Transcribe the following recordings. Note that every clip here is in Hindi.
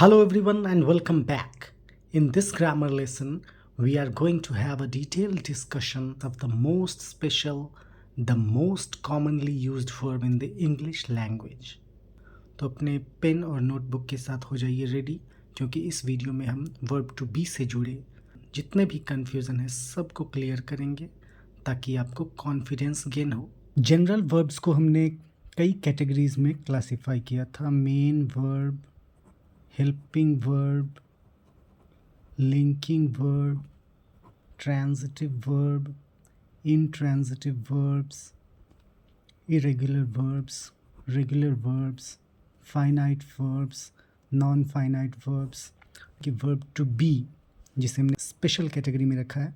Hello everyone and welcome back. In this grammar lesson, we are going to have a detailed discussion of the most special, the most commonly used verb in the English language. तो अपने पेन और नोटबुक के साथ हो जाइए रेडी, क्योंकि इस वीडियो में हम वर्ब टू बी से जुड़े जितने भी कन्फ्यूज़न है सबको क्लियर करेंगे ताकि आपको कॉन्फिडेंस गेन हो। जनरल वर्ब्स को हमने कई कैटेगरीज में क्लासिफाई किया था। Main verb, helping verb, linking verb, transitive verb, intransitive verbs, irregular verbs, regular verbs, finite verbs, non-finite verbs। कि verb to be जिसे हमने स्पेशल कैटेगरी में रखा है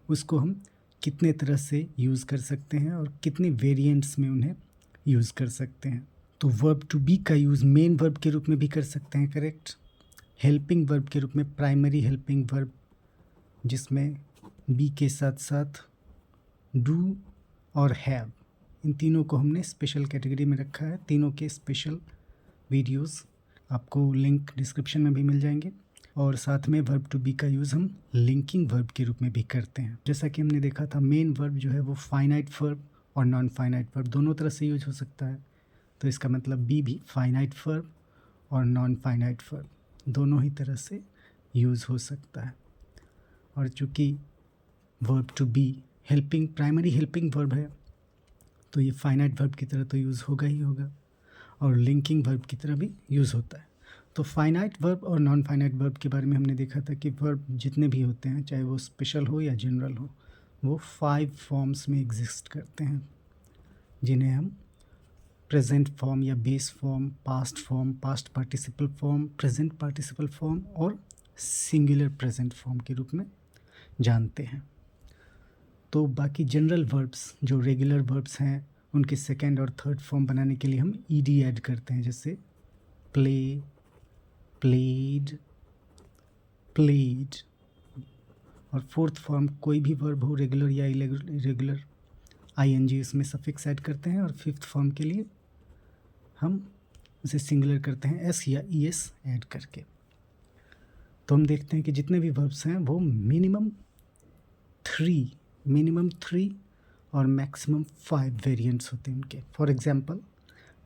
उसको हम कितने तरह से यूज़ कर सकते हैं और कितने वेरिएंट्स में उन्हें यूज़ कर सकते हैं। तो वर्ब टू बी का यूज़ मेन वर्ब के रूप में भी कर सकते हैं, करेक्ट। हेल्पिंग वर्ब के रूप में प्राइमरी हेल्पिंग वर्ब, जिसमें बी के साथ साथ डू और हैव, इन तीनों को हमने स्पेशल कैटेगरी में रखा है। तीनों के स्पेशल वीडियोस आपको लिंक डिस्क्रिप्शन में भी मिल जाएंगे। और साथ में वर्ब टू बी का यूज़ हम लिंकिंग वर्ब के रूप में भी करते हैं। जैसा कि हमने देखा था, मेन वर्ब जो है वो फाइनाइट वर्ब और नॉन फाइनाइट वर्ब दोनों तरह से यूज हो सकता है। तो इसका मतलब बी भी फाइनाइट वर्ब और नॉन फाइनाइट वर्ब दोनों ही तरह से यूज़ हो सकता है। और चूँकि verb to be helping primary helping verb है तो ये फाइनाइट वर्ब की तरह तो यूज़ होगा ही होगा, और लिंकिंग वर्ब की तरह भी यूज़ होता है। तो फाइनाइट वर्ब और नॉन फाइनाइट वर्ब के बारे में हमने देखा था कि वर्ब जितने भी होते हैं, चाहे वो स्पेशल हो या जनरल हो, वो 5 फॉर्म्स में एग्जिस्ट करते हैं, जिन्हें हम प्रेजेंट फॉर्म या base form, past participle form, present participle form और सिंगुलर प्रेजेंट फॉर्म के रूप में जानते हैं। तो बाकी जनरल वर्ब्स जो रेगुलर वर्ब्स हैं उनके सेकंड और थर्ड फॉर्म बनाने के लिए हम ईडी ऐड करते हैं, जैसे प्ले, प्लेड, प्लेड। और फोर्थ फॉर्म कोई भी वर्ब हो, रेगुलर या इरेगुलर, आईएनजी इसमें सफिक्स ऐड करते हैं। और फिफ्थ फॉर्म के लिए हम उसे सिंगुलर करते हैं एस या ईएस ऐड करके। तो हम देखते हैं कि जितने भी वर्ब्स हैं वो मिनिमम थ्री और मैक्सिमम 5 वेरिएंट्स होते हैं उनके। फॉर एग्जांपल,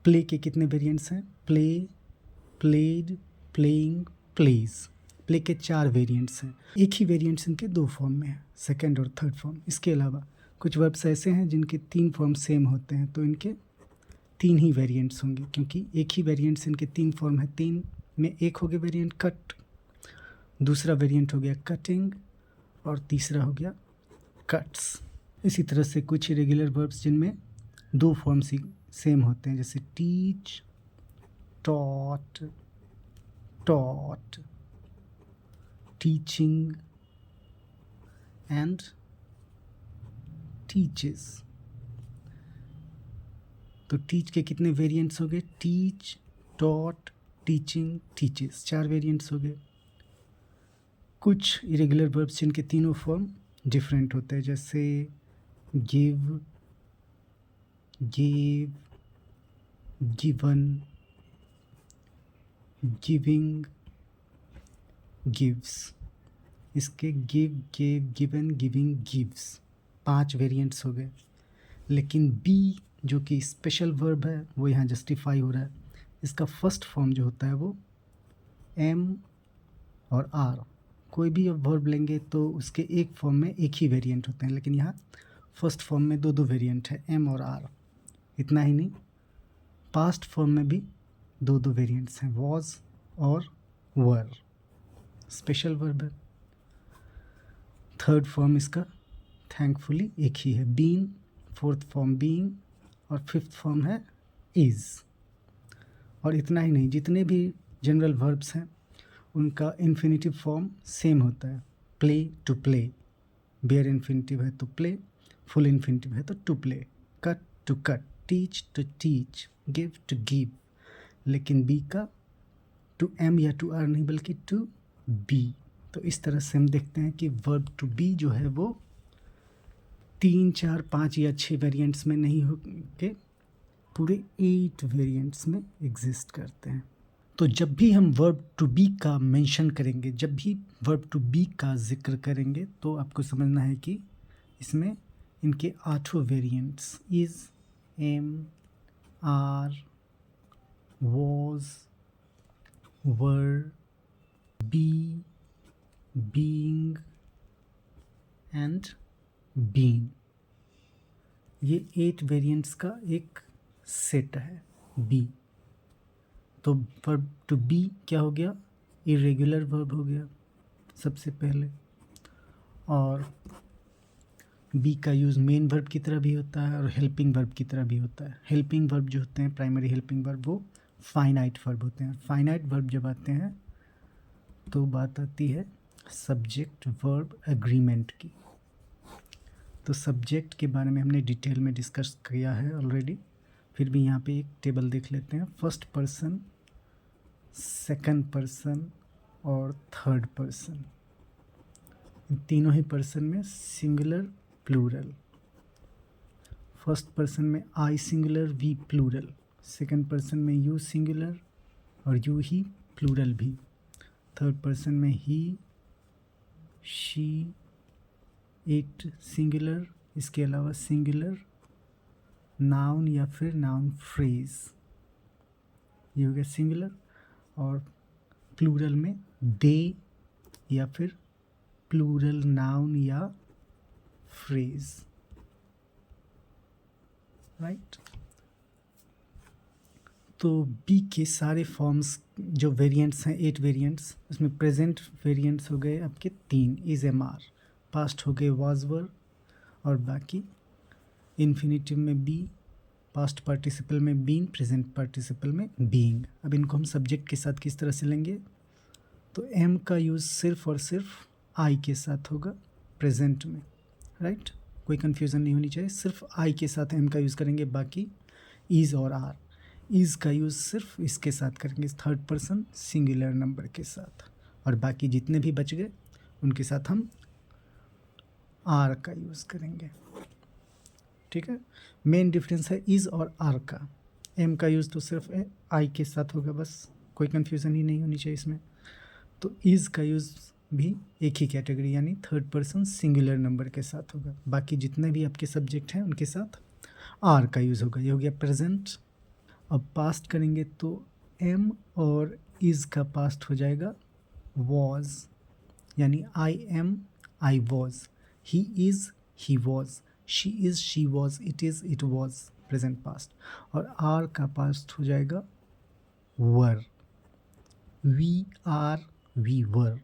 प्ले के कितने वेरिएंट्स हैं? Play, played, playing, plays. Play के 4 वेरिएंट्स हैं। एक ही वेरिएंट्स इनके 2 फॉर्म में है, सेकेंड और थर्ड फॉर्म। इसके अलावा कुछ वर्ब्स ऐसे हैं जिनके 3 फॉर्म सेम होते हैं, तो इनके 3 ही वेरिएंट्स होंगे, क्योंकि एक ही वेरिएंट्स इनके 3 फॉर्म है। 3 में एक हो गया वेरिएंट कट, दूसरा वेरिएंट हो गया कटिंग और तीसरा हो गया कट्स। इसी तरह से कुछ इरेगुलर वर्ब्स जिनमें 2 फॉर्म्स ही सेम होते हैं, जैसे teach, taught, taught, teaching and teaches. तो टीच के कितने वेरिएंट्स हो गए? Teach, taught, teaching, teaches, 4 variants हो गए। कुछ इरेगुलर वर्ब्स जिनके तीनों फॉर्म डिफरेंट होते हैं, जैसे give, give, given, giving, gives. इसके give, give, given, giving, gives 5 variants हो गए। लेकिन बी जो कि स्पेशल वर्ब है वो यहाँ जस्टिफाई हो रहा है। इसका फर्स्ट फॉर्म जो होता है वो एम और आर, कोई भी वर्ब लेंगे तो उसके एक फॉर्म में एक ही वेरिएंट होते हैं, लेकिन यहाँ फर्स्ट फॉर्म में 2 वेरिएंट है, एम और आर। इतना ही नहीं, पास्ट फॉर्म में भी 2 वेरिएंट्स हैं, वॉज और वर, स्पेशल वर्ब है। थर्ड फॉर्म इसका थैंकफुली एक ही है, बीन, फोर्थ फॉर्म बीइंग और फिफ्थ फॉर्म है इज़। और इतना ही नहीं, जितने भी जनरल वर्ब्स हैं उनका इन्फिनिटिव फॉर्म सेम होता है। Play to play, bare infinitive है तो प्ले, फुल इन्फिनिटिव है तो to play, cut to cut, teach to teach, give to give. लेकिन बी का टू एम या टू आर नहीं बल्कि टू बी। तो इस तरह से हम देखते हैं कि वर्ब टू बी जो है वो 3, 4, 5 या 6 वेरिएंट्स में नहीं हो के पूरे 8 वेरिएंट्स में एग्जिस्ट करते हैं। तो जब भी हम वर्ब टू बी का मेंशन करेंगे, जब भी वर्ब टू बी का जिक्र करेंगे, तो आपको समझना है कि इसमें इनके 8 variants is, am, are, was, were, be, being and been, ये 8 वेरिएंट्स का एक सेट है बी। तो वर्ब टू बी क्या हो गया? इरेगुलर वर्ब हो गया सबसे पहले। और बी का यूज़ मेन वर्ब की तरह भी होता है और हेल्पिंग वर्ब की तरह भी होता है। हेल्पिंग वर्ब जो होते हैं, प्राइमरी हेल्पिंग वर्ब, वो फाइनाइट वर्ब होते हैं। फाइनाइट वर्ब जब आते हैं तो बात आती है सब्जेक्ट वर्ब एग्रीमेंट की। तो सब्जेक्ट के बारे में हमने डिटेल में डिस्कस किया है ऑलरेडी, फिर भी यहाँ पे एक टेबल देख लेते हैं। फर्स्ट पर्सन, सेकंड पर्सन और थर्ड पर्सन, इन तीनों ही पर्सन में सिंगुलर प्लूरल। फर्स्ट पर्सन में I singular we plural, second person में यू सिंगुलर और यू ही प्लूरल भी, थर्ड पर्सन में ही, शी, इट सिंगुलर, इसके अलावा सिंगुलर नाउन या फिर नाउन फ्रेज, ये हो गया सिंगुलर। और प्लूरल में दे या फिर प्लूरल नाउन या फ्रेज, राइट। तो बी के सारे फॉर्म्स जो वेरिएंट्स हैं, 8 वेरिएंट्स, उसमें प्रेजेंट वेरिएंट्स हो गए आपके 3, इज, एम, आर, पास्ट हो गए वाज, वर, और बाकी इन्फिनेटिव में बी, पास्ट पार्टिसिपल में बीन, प्रेजेंट पार्टिसिपल में बीइंग। अब इनको हम सब्जेक्ट के साथ किस तरह से लेंगे? तो एम का यूज़ सिर्फ और सिर्फ आई के साथ होगा प्रेजेंट में, राइट। कोई कन्फ्यूज़न नहीं होनी चाहिए, सिर्फ आई के साथ एम का यूज़ करेंगे। बाकी इज़ और आर, इज़ का यूज़ सिर्फ इसके साथ करेंगे, थर्ड पर्सन सिंगुलर नंबर के साथ, और बाकी जितने भी बच गए उनके साथ हम आर का यूज़ करेंगे, ठीक है। मेन डिफरेंस है इज़ और आर का। एम का यूज़ तो सिर्फ आई के साथ होगा, बस कोई कन्फ्यूज़न ही नहीं होनी चाहिए इसमें। तो इज़ का यूज़ भी एक ही कैटेगरी यानी थर्ड पर्सन सिंगुलर नंबर के साथ होगा। बाकी जितने भी आपके सब्जेक्ट हैं उनके साथ आर का यूज़ होगा। ये हो गया प्रेजेंट। अब पास्ट करेंगे तो एम और इज़ का पास्ट हो जाएगा वॉज, यानी I am, I was, he is, he was, she is, she was, it is, it was, present past. और आर का पास्ट हो जाएगा were, we are, we were,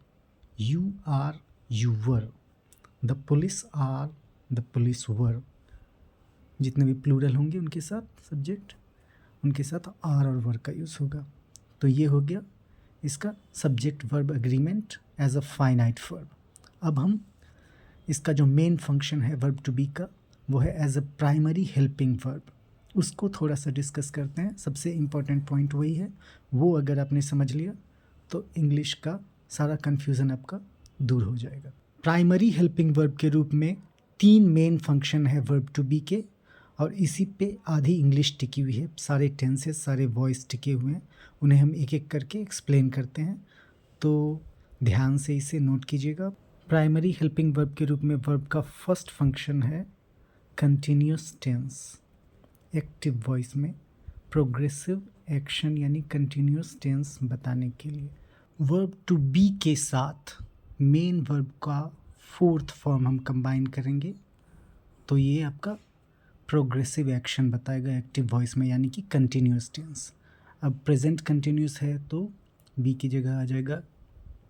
you are, you were, the police are, the police were. जितने भी प्लूरल होंगे उनके साथ सब्जेक्ट, उनके साथ आर और वर का यूज़ होगा। तो ये हो गया इसका subject verb agreement as a finite verb. अब हम इसका जो मेन फंक्शन है वर्ब टू बी का, वो है as a primary helping verb. उसको थोड़ा सा डिस्कस करते हैं। सबसे इम्पॉर्टेंट पॉइंट वही है, वो अगर आपने समझ लिया तो इंग्लिश का सारा कन्फ्यूज़न आपका दूर हो जाएगा। प्राइमरी हेल्पिंग वर्ब के रूप में 3 मेन फंक्शन है वर्ब टू बी के, और इसी पे आधी इंग्लिश टिकी हुई है। सारे टेंसेस, सारे वॉइस टिके हुए हैं, उन्हें हम एक एक करके एक्सप्लेन करते हैं, तो ध्यान से इसे नोट कीजिएगा। प्राइमरी हेल्पिंग वर्ब के रूप में वर्ब का फर्स्ट फंक्शन है कंटिन्यूस टेंस, एक्टिव वॉइस में प्रोग्रेसिव एक्शन यानी कंटिन्यूस टेंस बताने के लिए। वर्ब टू बी के साथ मेन वर्ब का फोर्थ फॉर्म हम कंबाइन करेंगे, तो ये आपका प्रोग्रेसिव एक्शन बताएगा एक्टिव वॉइस में, यानी कि कंटिन्यूस टेंस। अब प्रेजेंट कंटिन्यूस है तो बी की जगह आ जाएगा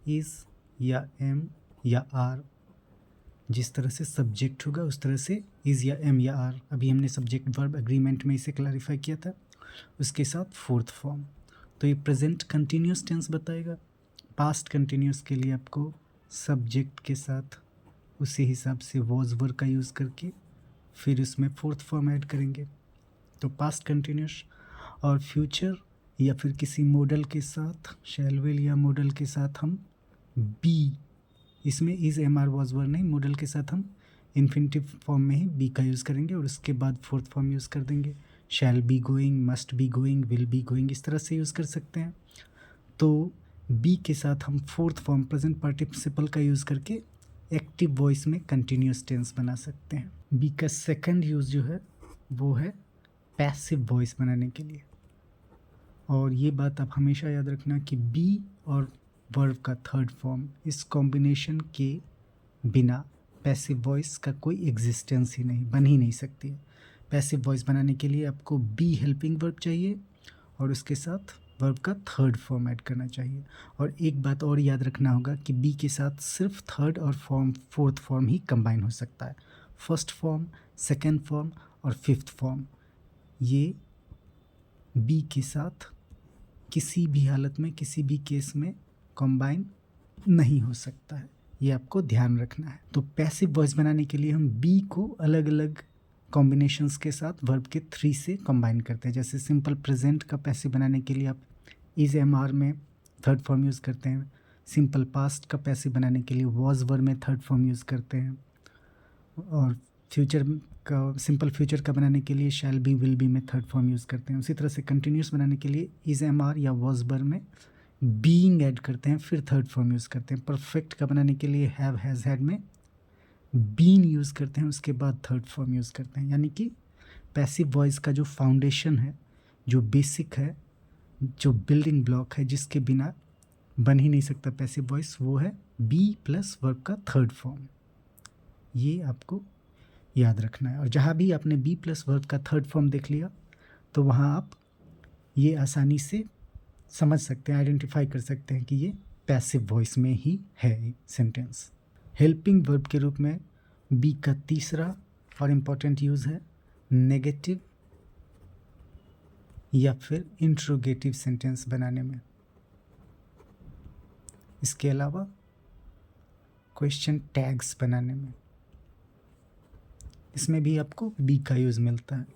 इज़ या एम या आर। जिस तरह से सब्जेक्ट होगा उस तरह से इज़ या एम या आर। अभी हमने सब्जेक्ट वर्ब एग्रीमेंट में इसे क्लैरिफाई किया था, उसके साथ फोर्थ फॉर्म। तो ये प्रेजेंट कंटिन्यूस टेंस बताएगा। पास्ट कंटिन्यूस के लिए आपको सब्जेक्ट के साथ उसी हिसाब से वॉज वर का यूज़ करके फिर उसमें फोर्थ फॉर्म ऐड करेंगे, तो पास्ट कंटिन्यूस। और फ्यूचर या फिर किसी मॉडल के साथ, शैल विल या मॉडल के साथ हम बी, इसमें is am are was were नहीं, मॉडल के साथ हम इन्फिनिटिव फॉर्म में ही बी का यूज़ करेंगे और उसके बाद फोर्थ फॉर्म यूज़ कर देंगे। Shall be going, must be going, will be going, इस तरह से यूज़ कर सकते हैं। तो बी के साथ हम फोर्थ फॉर्म प्रेजेंट पार्टिसिपल का यूज़ करके एक्टिव वॉइस में कंटिन्यूस टेंस बना सकते हैं। बी का सेकंड यूज़ जो है वो है पैसिव वॉइस बनाने के लिए। और ये बात आप हमेशा याद रखना कि बी और वर्ब का थर्ड फॉर्म, इस कॉम्बिनेशन के बिना पैसिव वॉइस का कोई एग्जिस्टेंस ही नहीं, बन ही नहीं सकती है। पैसिव वॉइस बनाने के लिए आपको बी हेल्पिंग वर्ब चाहिए और उसके साथ वर्ब का थर्ड फॉर्म ऐड करना चाहिए। और एक बात और याद रखना होगा कि बी के साथ सिर्फ थर्ड और फोर्थ फॉर्म ही कंबाइन हो सकता है। फर्स्ट फॉर्म, सेकेंड फॉर्म और फिफ्थ फॉर्म ये बी के साथ किसी भी हालत में, किसी भी केस में कंबाइन नहीं हो सकता है, ये आपको ध्यान रखना है। तो पैसिव वॉइस बनाने के लिए हम बी को अलग अलग कॉम्बिनेशंस के साथ वर्ब के 3 से कंबाइन करते हैं। जैसे सिंपल प्रेजेंट का पैसिव बनाने के लिए आप इज एम आर में थर्ड फॉर्म यूज़ करते हैं। सिंपल पास्ट का पैसिव बनाने के लिए वॉज वर्ब में थर्ड फॉर्म यूज़ करते हैं। और फ्यूचर का, सिंपल फ्यूचर का बनाने के लिए शैल बी, विल बी में थर्ड फॉर्म यूज़ करते हैं। उसी तरह से कंटिन्यूस बनाने के लिए इज एम आर या वॉज वर्ब में बीइंग ऐड करते हैं, फिर थर्ड फॉर्म यूज़ करते हैं। परफेक्ट का बनाने के लिए हैव, हैज़, हैड में बीन यूज़ करते हैं, उसके बाद थर्ड फॉर्म यूज़ करते हैं। यानी कि पैसिव वॉइस का जो फाउंडेशन है, जो बेसिक है, जो बिल्डिंग ब्लॉक है, जिसके बिना बन ही नहीं सकता पैसिव वॉइस, वो है बी प्लस वर्ब का थर्ड फॉर्म। ये आपको याद रखना है। और जहाँ भी आपने बी प्लस वर्ब का थर्ड फॉर्म देख लिया तो वहाँ आप ये आसानी से समझ सकते हैं, आइडेंटिफाई कर सकते हैं कि ये पैसिव वॉइस में ही है सेंटेंस। हेल्पिंग वर्ब के रूप में बी का तीसरा और इम्पॉर्टेंट यूज़ है नेगेटिव या फिर इंट्रोगेटिव सेंटेंस बनाने में। इसके अलावा क्वेश्चन टैग्स बनाने में, इसमें भी आपको बी का यूज़ मिलता है।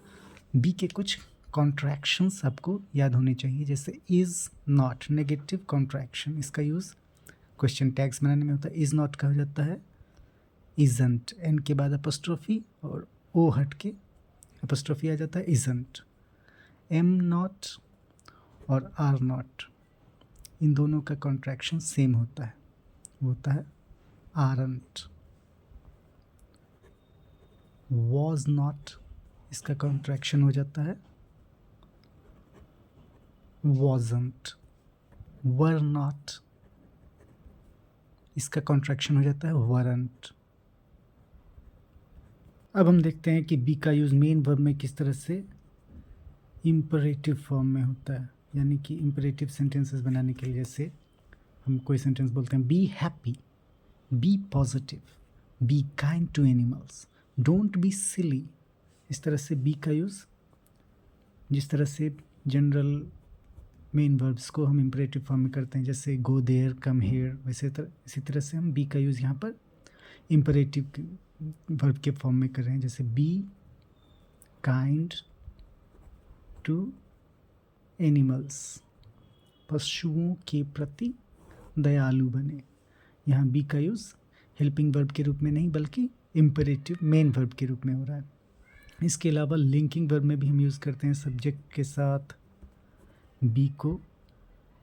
बी के कुछ कॉन्ट्रैक्शंस आपको याद होने चाहिए, जैसे इज़ नॉट, नेगेटिव कॉन्ट्रैक्शन, इसका यूज़ क्वेश्चन टैग्स बनाने में होता है। इज़ नॉट का हो जाता है इजंट, एन के बाद अपोस्ट्रोफी और ओ हट के अपोस्ट्रोफी आ जाता है इजंट। एम नॉट और आर नॉट, इन दोनों का कॉन्ट्रैक्शन सेम होता है, वो होता है आरंट। वॉज नॉट, इसका कॉन्ट्रैक्शन हो जाता है वॉजंट। वर नॉट, इसका कॉन्ट्रैक्शन हो जाता है वरंट। अब हम देखते हैं कि बी का यूज़ मेन वर्ब में किस तरह से इम्परेटिव फॉर्म में होता है। यानी कि इम्परेटिव सेंटेंसेस बनाने के लिए, जैसे हम कोई सेंटेंस बोलते हैं, be happy, be positive, be kind to animals, don't be silly. इस तरह से बी का यूज़, जिस तरह से जनरल मेन वर्ब्स को हम इम्परेटिव फॉर्म में करते हैं, जैसे गो देयर, कम हेयर, इसी तरह से हम बी का यूज़ यहाँ पर इम्परेटिव वर्ब के फॉर्म में कर रहे हैं। जैसे बी काइंड टू एनिमल्स, पशुओं के प्रति दयालु बने। यहाँ बी का यूज़ हेल्पिंग वर्ब के रूप में नहीं बल्कि इम्परेटिव मेन वर्ब के रूप में हो रहा है। इसके अलावा लिंकिंग वर्ब में भी हम यूज़ करते हैं सब्जेक्ट के साथ बी को,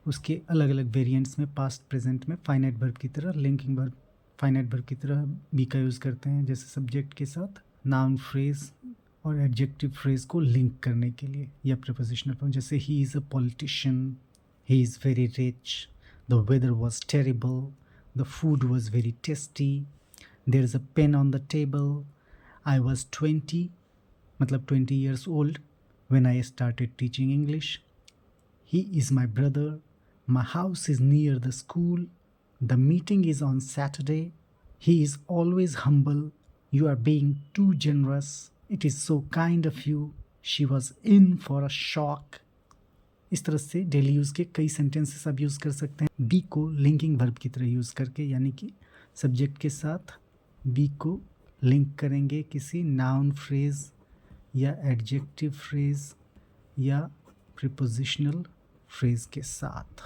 उसके अलग अलग वेरिएंट्स में, पास्ट प्रेजेंट में फाइनाइट वर्ब की तरह, लिंकिंग वर्ब फाइनाइट वर्ब की तरह बी का यूज़ करते हैं। जैसे सब्जेक्ट के साथ नाउन फ्रेज और एडजेक्टिव फ्रेज को लिंक करने के लिए, या प्रीपोजिशनल फॉर्म, जैसे he is a politician, he is very rich, the weather was terrible, the food was very tasty, there is a pen on the table, I was 20, मतलब 20 years old when I started teaching English, he is my brother, my house is near the school, the meeting is on Saturday, he is always humble, you are being too generous, it is so kind of you, she was in for a shock। इस तरह से डेली यूज़ के कई सेंटेंसेस आप यूज़ कर सकते हैं बी को लिंकिंग वर्ब की तरह यूज़ करके। यानी कि सब्जेक्ट के साथ बी को लिंक करेंगे किसी नाउन फ्रेज या एडजेक्टिव फ्रेज या प्रीपोजिशनल फ्रेज के साथ,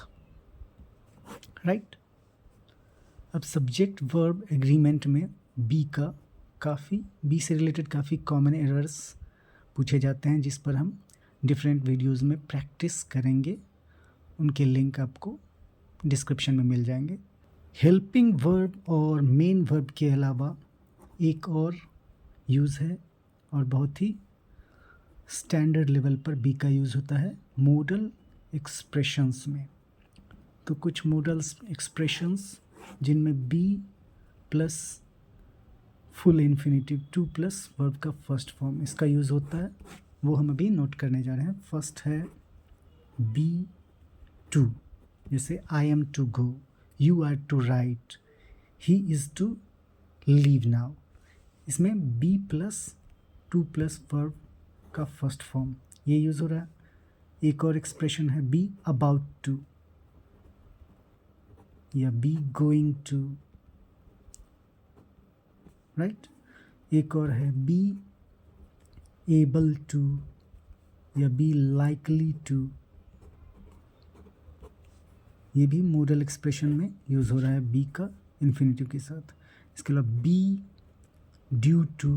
राइट। अब सब्जेक्ट वर्ब एग्रीमेंट में बी से रिलेटेड काफ़ी कॉमन एरर्स पूछे जाते हैं, जिस पर हम डिफरेंट वीडियोस में प्रैक्टिस करेंगे। उनके लिंक आपको डिस्क्रिप्शन में मिल जाएंगे। हेल्पिंग वर्ब और मेन वर्ब के अलावा एक और यूज़ है और बहुत ही स्टैंडर्ड लेवल पर बी का यूज़ होता है मोडल एक्सप्रेशंस में। तो कुछ मोडल एक्सप्रेशंस जिनमें be plus full infinitive to plus verb का फर्स्ट फॉर्म इसका यूज़ होता है, वो हम अभी नोट करने जा रहे हैं। फर्स्ट है बी टू, जैसे I am to go, you are to write, he is to leave now. इसमें be plus to plus verb का फर्स्ट फॉर्म ये यूज़ हो रहा है। एक और एक्सप्रेशन है बी अबाउट टू या बी गोइंग टू, राइट। एक और है बी एबल टू या बी लाइकली टू, ये भी मोडल एक्सप्रेशन में यूज़ हो रहा है बी का इन्फिनिटिव के साथ। इसके अलावा be due to,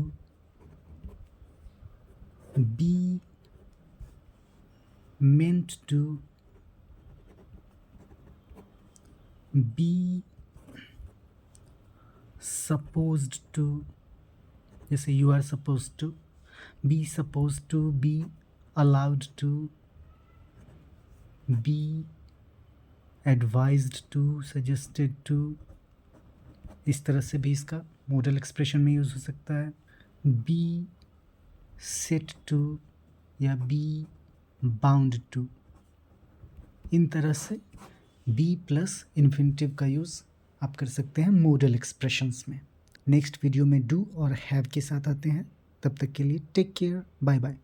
be meant to, be supposed to, जैसे you are supposed to, be supposed to, be allowed to, be advised to, suggested to, इस तरह से भी इसका मॉडल एक्सप्रेशन में यूज़ हो सकता है। be set to या be बाउंड टू, इन तरह से बी प्लस इन्फिनिटिव का यूज़ आप कर सकते हैं मॉडल एक्सप्रेशंस में। नेक्स्ट वीडियो में डू और हैव के साथ आते हैं, तब तक के लिए टेक केयर, बाय बाय।